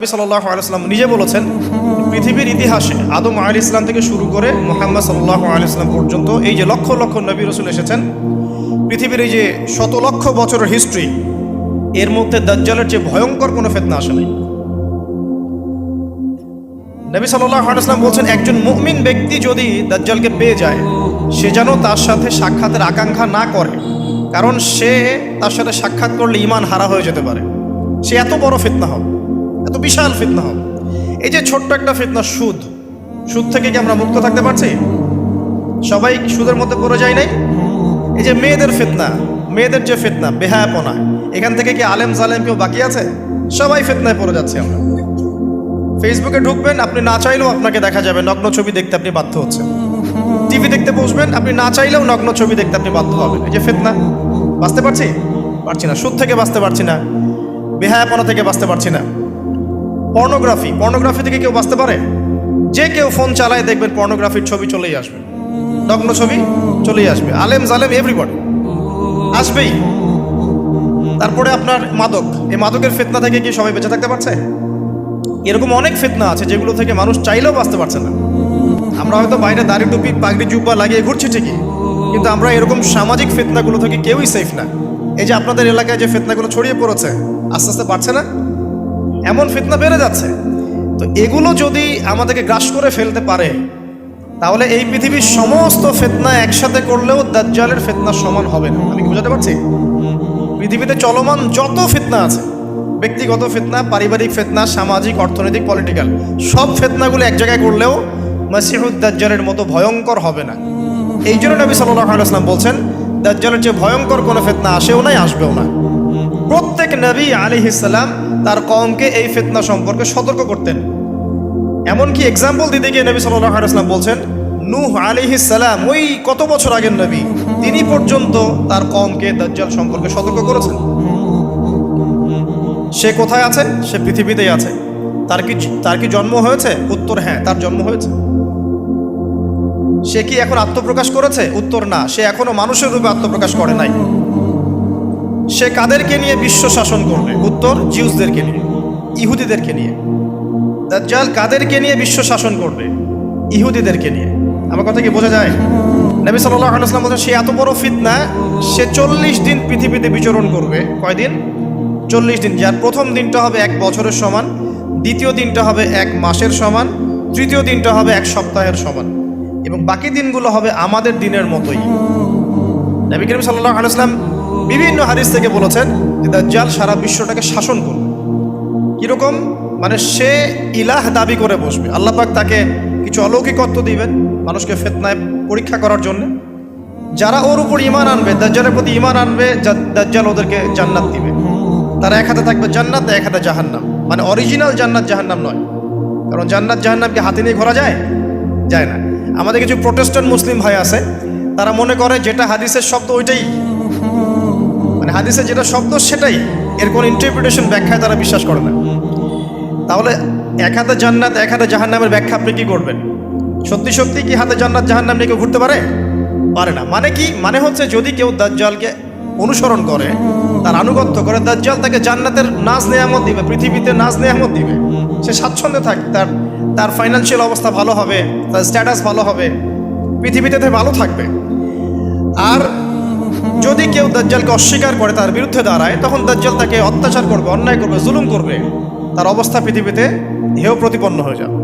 নবী সাল্লাল্লাহু আলাইহি ওয়াসাল্লাম নিজে বলেছেন, পৃথিবীর ইতিহাসে আদম আলাইহিস সালাম থেকে শুরু করে মুহাম্মদ সাল্লাল্লাহু আলাইহি ওয়াসাল্লাম পর্যন্ত এই যে লক্ষ লক্ষ নবী রাসূল এসেছেন, পৃথিবীর এই যে শত লক্ষ বছরের হিস্ট্রি, এর মধ্যে দাজ্জালের যে ভয়ঙ্কর কোনো ফিতনা আসে নাই। নবী সাল্লাল্লাহু আলাইহি ওয়াসাল্লাম বলছেন, একজন মুমিন ব্যক্তি যদি দাজ্জালকে পেয়ে যায়, সে যেন তার সাথে সাক্ষাতের আকাঙ্ক্ষা না করে, কারণ সে তার সাথে সাক্ষাৎ করলে ঈমান হারা হয়ে যেতে পারে। সে এত বড় ফিতনা হবে, এত বিশাল ফিতনা হবে। এই যে ছোট্ট একটা ফিতনা, সুদ থেকে কি আমরা মুক্ত থাকতে পারছি? সবাই সুদের মধ্যে পড়ে যায় নাই? এই যে মেয়েদের ফিতনা, মেয়েদের যে ফিতনা, বেহায়াপনা, এখান থেকে কি আলেম জালেম কেউ বাকি আছে? সবাই ফিতনায় পড়ে যাচ্ছে আমরা। ফেসবুকে ঢুকবেন, আপনি না চাইলেও আপনাকে দেখা যাবে নগ্ন ছবি দেখতে আপনি বাধ্য হচ্ছেন। টিভি দেখতে বসবেন, আপনি না চাইলেও নগ্ন ছবি দেখতে আপনি বাধ্য হবেন। এই যে ফিতনা, বাঁচতে পারছি না। সুদ থেকে বাঁচতে পারছি না, বেহায়াপনা থেকে বাঁচতে পারছি না। পর্নোগ্রাফি থেকে কেউ বাঁচতে পারে? যে কেউ ফোন চালায় দেখবেন পর্নোগ্রাফির ছবি চলেই আসবে, নগ্ন ছবি চলেই আসবে। আলেম জালেম এভরিবডি আসবেই। তারপরে আপনার মাদক, এই মাদকের ফিতনা থেকে কি সবাই বেঁচে থাকতে পারছে? এরকম অনেক ফিতনা আছে যেগুলো থেকে মানুষ চাইলেও বাঁচতে পারছে না। আমরা হয়তো বাইরে দাড়ি টুপি পাগড়ি জুব্বা লাগিয়ে ঘুরছি ঠিকই, কিন্তু আমরা এরকম সামাজিক ফিতনাগুলো থেকে কেউই সেফ না। এই যে আপনাদের এলাকায় যে ফিতনাগুলো ছড়িয়ে পড়েছে, আস্তে আস্তে বাড়ছে না? এমন ফিতনা বেড়ে যাচ্ছে। তো এগুলো যদি আমাদেরকে গ্রাস করে ফেলতে পারে, তাহলে এই পৃথিবীর সমস্ত ফিতনা একসাথে করলেও দাজ্জালের ফিতনার সমান হবে না। আমি কি বোঝাতে পারছি? পৃথিবীতে চলমান যত ফিতনা আছে, ব্যক্তিগত ফিতনা, পারিবারিক ফিতনা, সামাজিক, অর্থনৈতিক, পলিটিক্যাল, সব ফিতনাগুলো এক জায়গায় করলেও মাসিহুদ দাজ্জালের মতো ভয়ঙ্কর হবে না। এই জন্য নবী সাল্লাল্লাহু আলাইহি ওয়াসাল্লাম বলছেন, দাজ্জালের যে ভয়ঙ্কর কোনো ফিতনা আসেও নাই, আসবেও না। প্রত্যেক নবী আলাইহিস সালাম তার কওমকে এই ফিতনা সম্পর্কে সতর্ক করতেন। এমনকি এক্সাম্পল দিতে গিয়ে নবী সাল্লাল্লাহু আলাইহি ওয়াসাল্লাম বলছেন, নূহ আলাইহিস সালাম, ওই কত বছর আগের নবী, তিনি পর্যন্ত তার কওমকে দাজ্জাল সম্পর্কে সতর্ক করেছেন। সে কোথায় আছে? সে পৃথিবীতেই আছে। তার কি জন্ম হয়েছে? উত্তর হ্যাঁ, তার জন্ম হয়েছে। সে কি এখন আত্মপ্রকাশ করেছে? উত্তর না, সে এখনো মানুষের রূপে আত্মপ্রকাশ করে নাই। সে কাদেরকে নিয়ে বিশ্ব শাসন করবে? উত্তর, জিউসদেরকে নিয়ে, ইহুদিদেরকে নিয়ে। দাজ্জাল কাদেরকে নিয়ে বিশ্ব শাসন করবে? ইহুদিদেরকে নিয়ে। আমার কথা কি বোঝা যায়? নবী সাল্লাল্লাহু আলাইহি ওয়াসাল্লাম বলেন, সে এত বড় ফিতনা, সে 40 দিন পৃথিবীতে বিচরণ করবে। কয়দিন? 40 দিন। যার প্রথম দিনটা হবে 1 বছরের সমান, দ্বিতীয় দিনটা হবে 1 মাসের সমান, তৃতীয় দিনটা হবে 1 সপ্তাহের সমান, এবং বাকি দিনগুলো হবে আমাদের দিনের মতোই। নবী করিম সাল্লাল্লাহু আলাইহি ওয়াসাল্লাম বিভিন্ন হাদিস থেকে বলেছেন যে দাজ্জাল সারা বিশ্বটাকে শাসন করবে। কিরকম? মানে সে ইলাহ দাবি করে বসবে। আল্লাহ পাক তাকে কিছু অলৌকিকত্ব দিবেন মানুষকে ফিতনায় পরীক্ষা করার জন্য। যারা ওর উপর ঈমান আনবে, দাজ্জালের প্রতি ঈমান আনবে, দাজ্জাল ওদেরকে জান্নাত দিবে। তার এক হাতে থাকবে জান্নাত, এক হাতে জাহান্নাম। মানে অরিজিনাল জান্নাত জাহান্নাম নয়, কারণ জান্নাত জাহান্নামকে হাতে নিয়ে ঘোরা যায় না। আমাদের কিছু প্রোটেস্ট্যান্ট মুসলিম ভাই আছে, তারা মনে করে যেটা হাদিসের শব্দ ওইটাই, মানে হাদিসে যেটা শব্দ সেটাই, এর কোন ইন্টারপ্রিটেশন, ব্যাখ্যায় তারা বিশ্বাস করে না। তাহলে এক হাতে জান্নাত এক হাতে জাহান্নামের ব্যাখ্যা আপনি কি করবেন? সত্যি সত্যি কি হাতে জান্নাত জাহান্নাম নিয়ে কেউ ঘুরতে পারে না? মানে কি? মানে হচ্ছে যদি কেউ দাজ্জালকে অনুসরণ করে, তার আনুগত্য করে, দাজ্জাল তাকে জান্নাতের নাজ নেয়ামত দিবে, পৃথিবীতে নাজ নেয়ামত দিবে। সে স্বাচ্ছন্দ্যে থাকে, তার ফাইন্যান্সিয়াল অবস্থা ভালো হবে, তার স্ট্যাটাস ভালো হবে, পৃথিবীতে ভালো থাকবে। আর যদি কেউ দাজ্জালকে অস্বীকার করে, তার বিরুদ্ধে দাঁড়ায়, তখন দাজ্জাল তাকে অত্যাচার করবে, অন্যায় করবে, জুলুম করবে, তার অবস্থা পৃথিবীতে হেয় প্রতিপন্ন হয়ে যাবে।